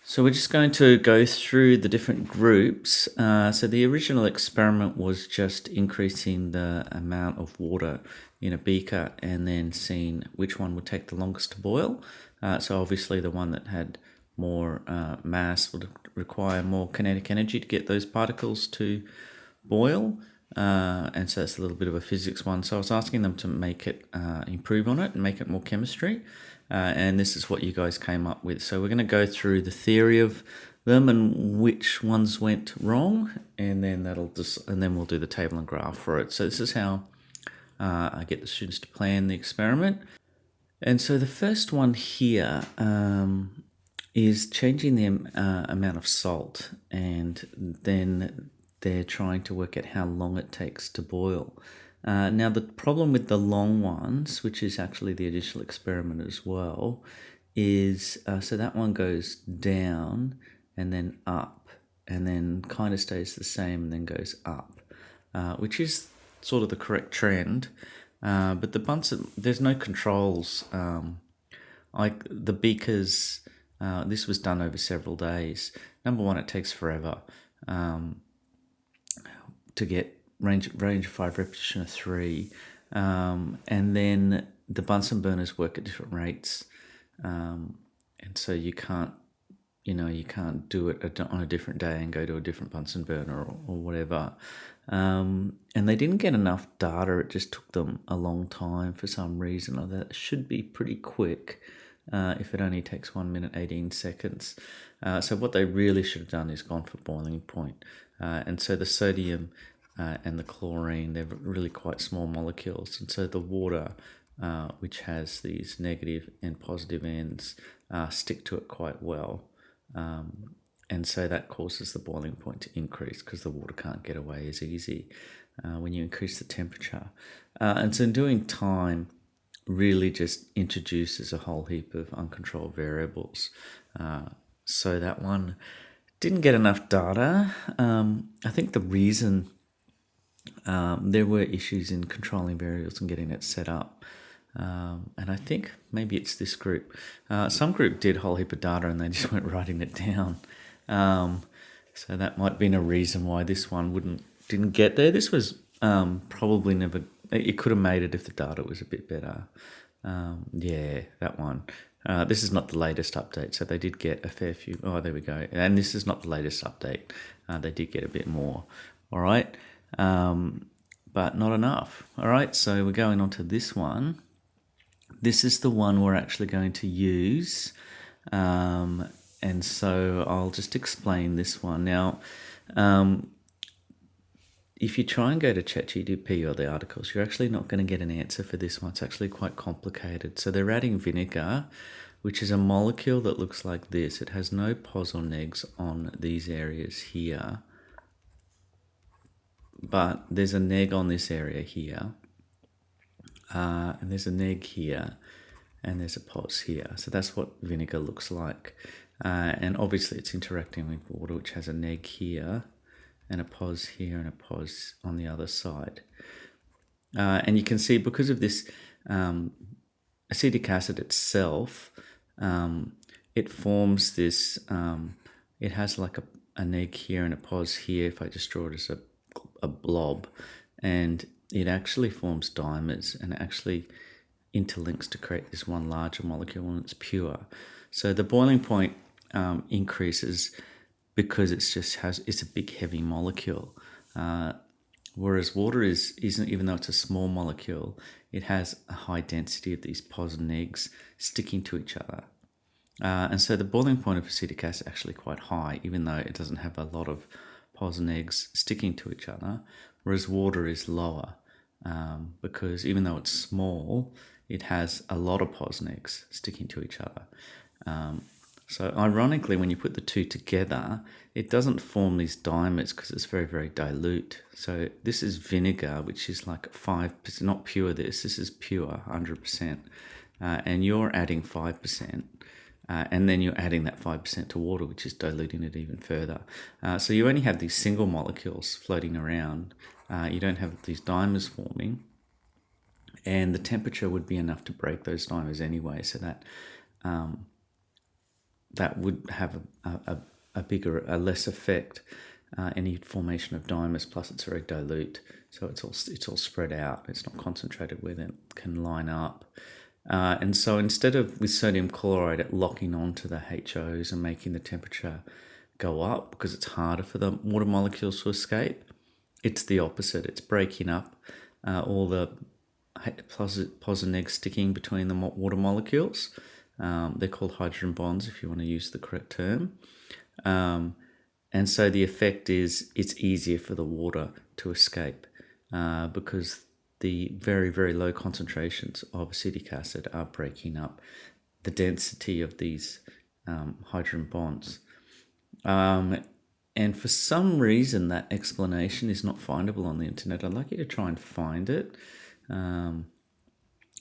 So we're just going to go through the different groups. So the original experiment was just increasing the amount of water in a beaker and then seeing which one would take the longest to boil. So obviously the one that had more mass would require more kinetic energy to get those particles to boil. And so that's a little bit of a physics one. So I was asking them to make it, improve on it and make it more chemistry. And this is what you guys came up with. So we're going to go through the theory of them and which ones went wrong, and then we'll do the table and graph for it. So this is how I get the students to plan the experiment. And so the first one here is changing the amount of salt, and then they're trying to work out how long it takes to boil. Now, the problem with the long ones, which is actually the initial experiment as well, is so that one goes down and then up and then kind of stays the same and then goes up, which is sort of the correct trend. But the Bunsen, there's no controls. Like the beakers, this was done over several days. Number one, it takes forever to get range of 5, repetition of 3, and then the Bunsen burners work at different rates, and so you can't do it on a different day and go to a different Bunsen burner or whatever. And they didn't get enough data. It just took them a long time for some reason. Or that should be pretty quick if it only takes 1 minute 18 seconds. So what they really should have done is gone for boiling point. And so the sodium and the chlorine, they're really quite small molecules. And so the water, which has these negative and positive ends, stick to it quite well. And so that causes the boiling point to increase because the water can't get away as easy when you increase the temperature. And so in doing time really just introduces a whole heap of uncontrolled variables. So that one didn't get enough data. I think the reason there were issues in controlling variables and getting it set up. And I think maybe it's this group. Some group did a whole heap of data and they just weren't writing it down. So that might have been a reason why this one didn't get there. This was probably never. It could have made it if the data was a bit better. Yeah, that one. This is not the latest update, so they did get a fair few. Oh, there we go. And this is not the latest update. They did get a bit more. All right, but not enough. All right, so we're going on to this one. This is the one we're actually going to use. And so I'll just explain this one. Now, if you try and go to ChatGPT or the articles, you're actually not going to get an answer for this one. It's actually quite complicated. So they're adding vinegar, which is a molecule that looks like this. It has no pos or negs on these areas here. But there's a neg on this area here. And there's a neg here. And there's a pos here. So that's what vinegar looks like. And obviously it's interacting with water, which has a neg here and a pos here and a pos on the other side. And you can see because of this acetic acid itself, it forms this, it has like a neg here and a pos here, if I just draw it as a blob, and it actually forms dimers and actually interlinks to create this one larger molecule when it's pure. So the boiling point increases because it's a big heavy molecule, whereas water isn't, even though it's a small molecule, it has a high density of these pos and negs sticking to each other, and so the boiling point of acetic acid is actually quite high, even though it doesn't have a lot of pos and negs sticking to each other, whereas water is lower because even though it's small, it has a lot of pos and negs sticking to each other. So ironically, when you put the two together, it doesn't form these dimers because it's very, very dilute. So this is vinegar, which is like 5%, not pure this is pure, 100%. And you're adding 5%. And then you're adding that 5% to water, which is diluting it even further. So you only have these single molecules floating around. You don't have these dimers forming. And the temperature would be enough to break those dimers anyway, so that that would have a less effect. Any formation of dimers, plus it's very dilute, so it's all spread out. It's not concentrated where it can line up. And so instead of with sodium chloride it locking onto the HOs and making the temperature go up because it's harder for the water molecules to escape, it's the opposite. It's breaking up all the plus and neg sticking between the water molecules. They're called hydrogen bonds if you want to use the correct term. And so the effect is it's easier for the water to escape because the very, very low concentrations of acetic acid are breaking up the density of these hydrogen bonds. And for some reason, that explanation is not findable on the internet. I'd like you to try and find it.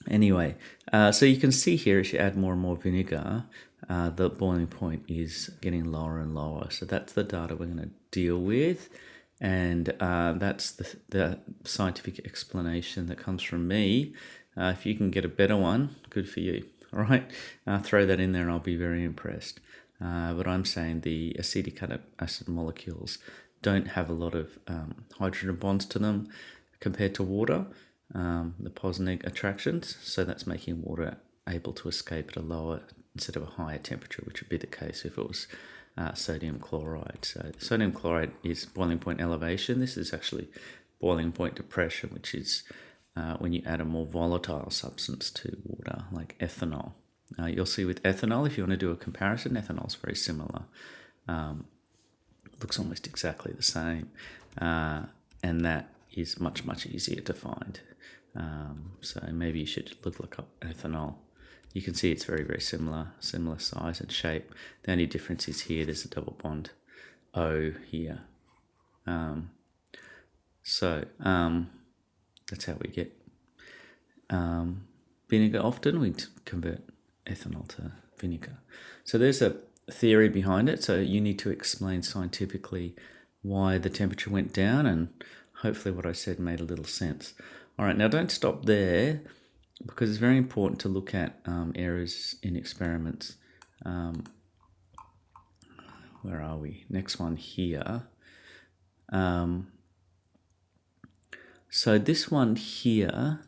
Anyway, so you can see here as you add more and more vinegar, the boiling point is getting lower and lower. So that's the data we're going to deal with. And that's the scientific explanation that comes from me. If you can get a better one, good for you. All right, throw that in there and I'll be very impressed. But I'm saying the acetic acid molecules don't have a lot of hydrogen bonds to them compared to water, the positive attractions. So that's making water able to escape at a lower instead of a higher temperature, which would be the case if it was sodium chloride. So sodium chloride is boiling point elevation. This is actually boiling point depression, which is when you add a more volatile substance to water, like ethanol. You'll see with ethanol, if you want to do a comparison, ethanol is very similar. Looks almost exactly the same. And that is much, much easier to find. So maybe you should look up ethanol. You can see it's very, very similar size and shape. The only difference is here, there's a double bond O here. So that's how we get vinegar. Often we convert ethanol to vinegar. So there's a theory behind it. So you need to explain scientifically why the temperature went down, and hopefully what I said made a little sense. All right, now don't stop there because it's very important to look at errors in experiments. Where are we? Next one here. So this one here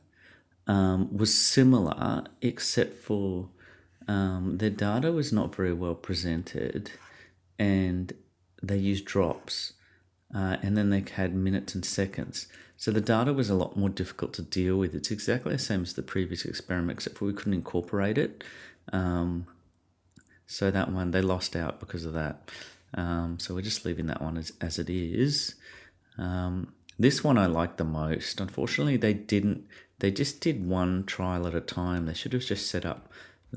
was similar, except for their data was not very well presented, and they used drops, and then they had minutes and seconds. So the data was a lot more difficult to deal with. It's exactly the same as the previous experiment, except for we couldn't incorporate it. So that one, they lost out because of that. So we're just leaving that one as it is. This one I like the most. Unfortunately, they just did one trial at a time. They should have just set up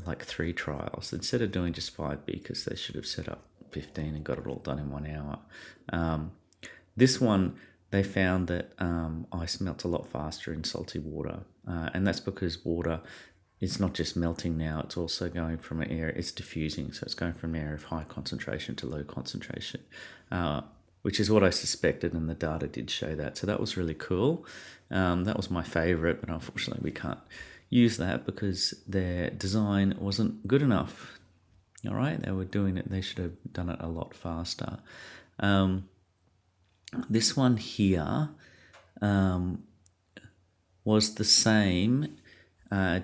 like 3 trials. Instead of doing just 5 beakers, they should have set up 15 and got it all done in 1 hour. This one, they found that ice melts a lot faster in salty water. And that's because water is not just melting now, it's also going from an area, it's diffusing. So it's going from an area of high concentration to low concentration, which is what I suspected, and the data did show that. So that was really cool. That was my favorite, but unfortunately we can't use that because their design wasn't good enough. All right, they were doing it, they should have done it a lot faster. This one here was the same,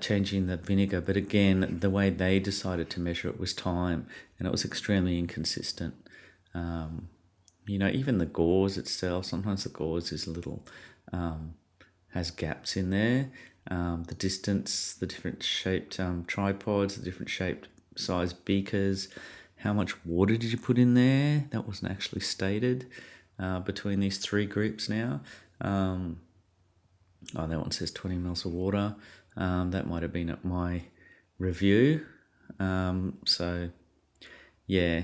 changing the vinegar, but again, the way they decided to measure it was time, and it was extremely inconsistent. Even the gauze itself, sometimes the gauze is a little, has gaps in there. The distance, the different shaped tripods, the different shaped size beakers, how much water did you put in there? That wasn't actually stated between these 3 groups now. That one says 20 mils of water. That might have been at my review. So, yeah.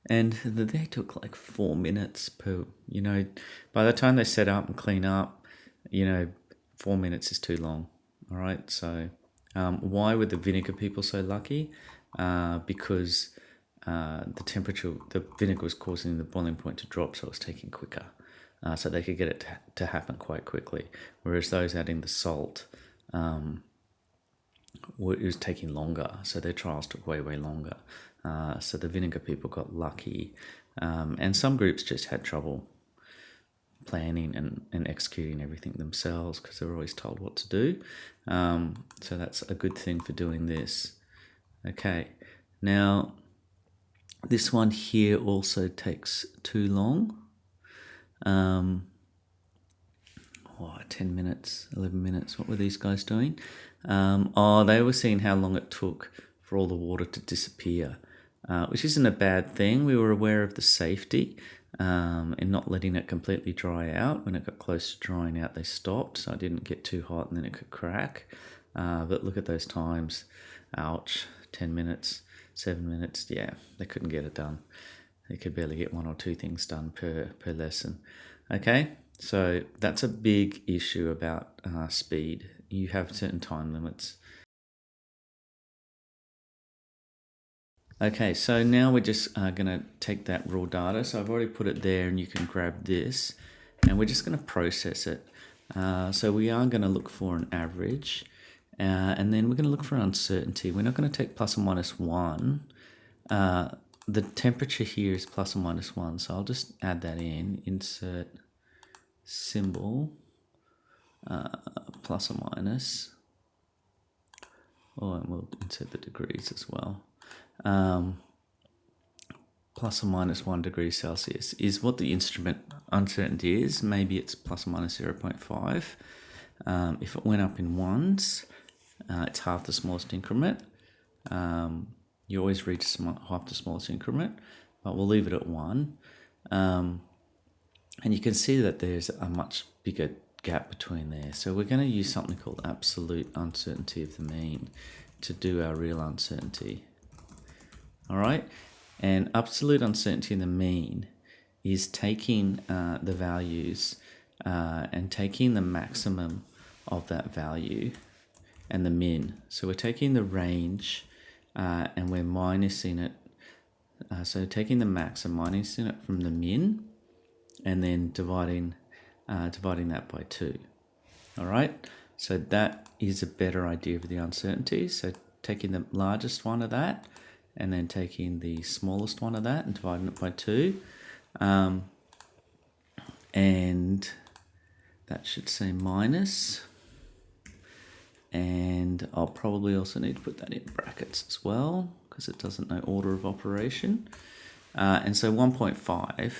And they took like 4 minutes per, by the time they set up and clean up, 4 minutes is too long. All right. So, why were the vinegar people so lucky? Because the vinegar was causing the boiling point to drop, so it was taking quicker. So they could get it to happen quite quickly. Whereas those adding the salt it was taking longer. So their trials took way, way longer. So the vinegar people got lucky. And some groups just had trouble planning and executing everything themselves because they were always told what to do. So that's a good thing for doing this. Okay, now this one here also takes too long. 10 minutes, 11 minutes. What were these guys doing? They were seeing how long it took for all the water to disappear, which isn't a bad thing. We were aware of the safety and not letting it completely dry out. When it got close to drying out, they stopped, so it didn't get too hot and then it could crack. But look at those times. Ouch, 10 minutes, 7 minutes. Yeah, they couldn't get it done. They could barely get 1 or 2 things done per lesson. Okay, so that's a big issue about speed. You have certain time limits. Okay, so now we're just going to take that raw data. So I've already put it there, and you can grab this, and we're just going to process it. So we are going to look for an average, and then we're going to look for uncertainty. We're not going to take plus or minus 1. The temperature here is plus or minus 1, so I'll just add that in. Insert symbol, plus or minus. And we'll insert the degrees as well. Plus or minus 1 degree Celsius is what the instrument uncertainty is. Maybe it's plus or minus 0.5. If it went up in ones, it's half the smallest increment. You always reach half the smallest increment, but we'll leave it at 1. And you can see that there's a much bigger gap between there. So we're going to use something called absolute uncertainty of the mean to do our real uncertainty. All right, and absolute uncertainty in the mean is taking the values and taking the maximum of that value and the min. So we're taking the range and we're minusing it. So taking the max and minusing it from the min, and then dividing that by 2. All right, so that is a better idea of the uncertainty. So taking the largest one of that, and then taking the smallest one of that and dividing it by 2. And that should say minus. And I'll probably also need to put that in brackets as well because it doesn't know order of operation. And so 1.5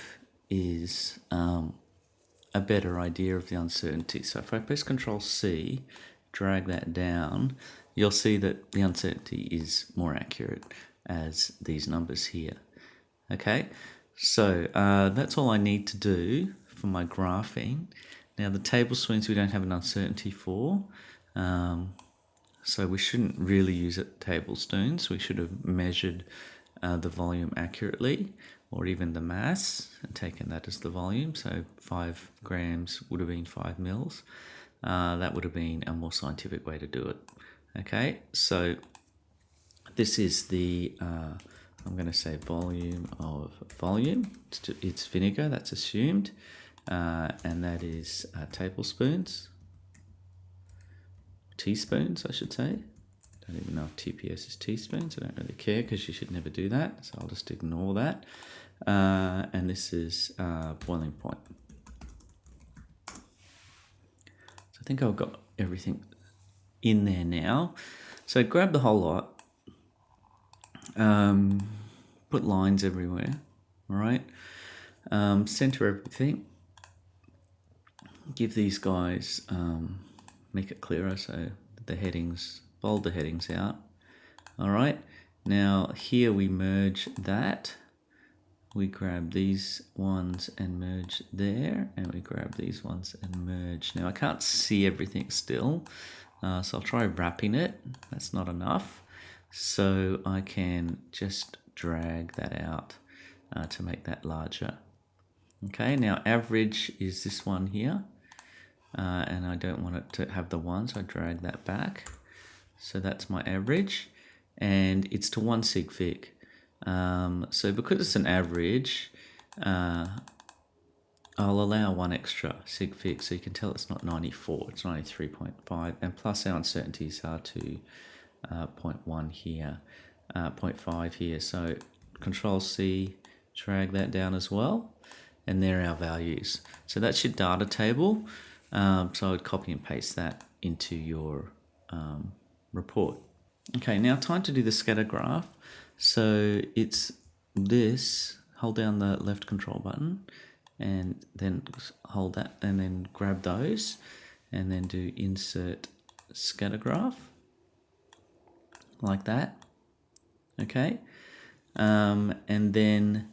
is a better idea of the uncertainty. So if I press Control C, drag that down, you'll see that the uncertainty is more accurate as these numbers here. Okay, so that's all I need to do for my graphing. Now the table swings we don't have an uncertainty for, so we shouldn't really use it tablespoons. We should have measured the volume accurately, or even the mass, and taken that as the volume. So 5 grams would have been 5 mils. That would have been a more scientific way to do it. Okay, so this is the, I'm going to say volume of volume. It's vinegar, that's assumed. And that is tablespoons. Teaspoons, I should say. Don't even know if TPS is teaspoons. I don't really care because you should never do that. So I'll just ignore that. And this is boiling point. So I think I've got everything in there now. So grab the whole lot. Put lines everywhere. All right. Center everything. Give these guys, make it clearer so the headings, bold the headings out. All right. Now here we merge that. We grab these ones and merge there, and we grab these ones and merge. Now I can't see everything still, so I'll try wrapping it. That's not enough. So I can just drag that out to make that larger. Okay, now average is this one here, and I don't want it to have the 1, so I drag that back. So that's my average, and it's to 1 sig fig. So because it's an average, I'll allow 1 extra sig fig, so you can tell it's not 94, it's 93.5, and plus our uncertainties are to 0.1 here, 0.5 here. So Control C, drag that down as well. And there are our values. So that's your data table. So I would copy and paste that into your report. Okay, now time to do the scatter graph. So it's this, hold down the left control button and then hold that and then grab those and then do insert scatter graph like that. Okay, and then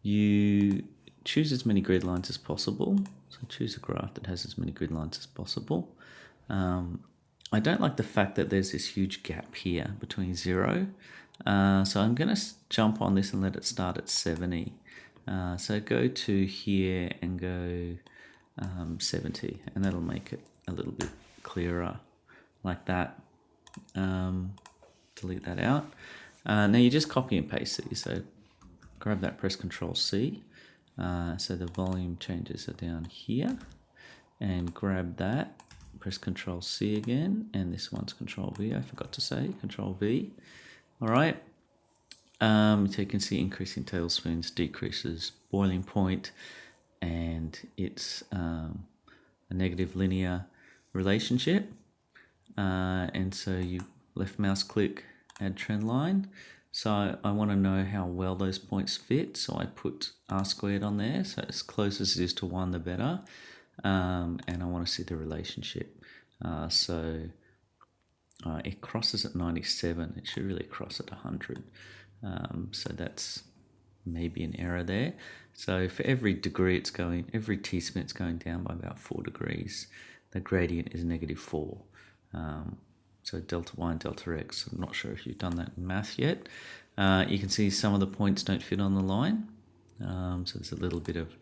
you choose as many grid lines as possible. So choose a graph that has as many grid lines as possible. I don't like the fact that there's this huge gap here between 0. So I'm going to jump on this and let it start at 70. So go to here and go 70, and that'll make it a little bit clearer like that. Delete that out. Now you just copy and paste these. So grab that, press Control C. So the volume changes are down here, and grab that, press Control C again, and this one's Control V, I forgot to say, Control V. All right, so you can see increasing tablespoons, decreases, boiling point, and it's a negative linear relationship. And so you left mouse click, add trend line. So I want to know how well those points fit, so I put R squared on there, so as close as it is to 1 the better, and I want to see the relationship. It crosses at 97, it should really cross at 100, so that's maybe an error there. So for every degree it's going, every T-spin it's going down by about 4 degrees. The gradient is -4. So delta y and delta x, I'm not sure if you've done that in math yet. You can see some of the points don't fit on the line. So there's a little bit of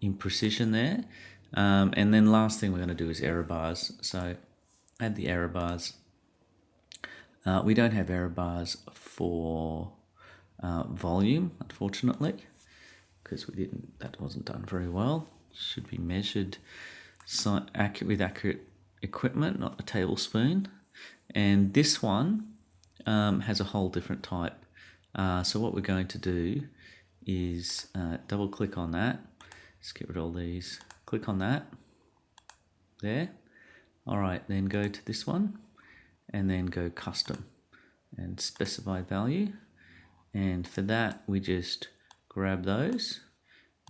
imprecision there. And then last thing we're going to do is error bars. So add the error bars. We don't have error bars for volume, unfortunately, because that wasn't done very well. Should be measured with accurate equipment, not a tablespoon. And this one has a whole different type. So what we're going to do is double click on that. Let's get rid of all these. Click on that. There. All right, then go to this one and then go custom and specify value. And for that, we just grab those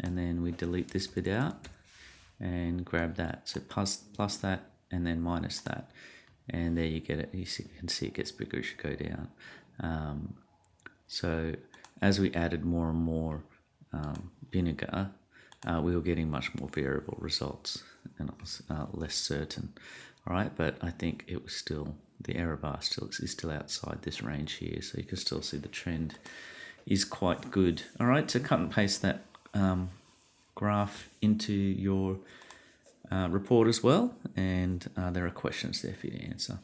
and then we delete this bit out and grab that. So plus that and then minus that. And there you get it. You can see it gets bigger as you go down. So as we added more and more vinegar, we were getting much more variable results and it was less certain. All right, but I think it was still, the error bar is still outside this range here, so you can still see the trend is quite good. All right, so cut and paste that graph into your report as well, and there are questions there for you to answer.